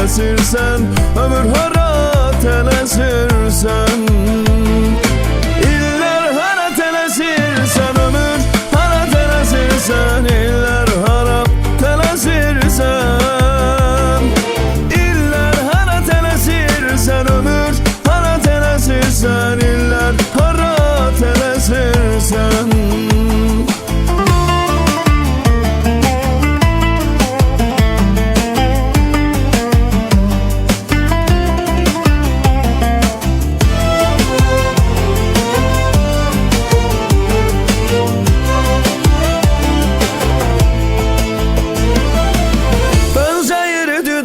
tələsirsən, ömür hara tələsirsən. İllər hara tələsirsən, ömür hara tələsirsən, illər hara tələsirsən. İllər hara tələsirsən, ömür hara tələsirsən, illər hara tələsirsən.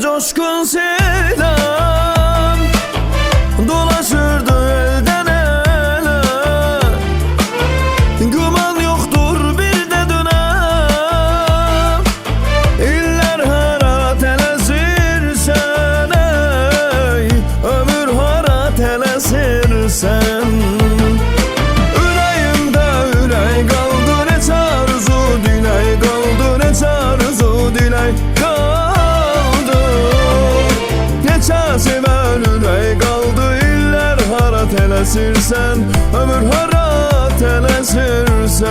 Coşkun sevdam dolaşırdı elden ele. Güman yoktur bir de dönem. İller hara tələsirsən, ey ömür hara tələsirsən. Ürəyimdə ürək qaldı, neçə arzu dilək qaldı, neçə arzu dilək qaldı. Sevən ürək qaldı, illər hara tələsirsən, ömür hara tələsirsən.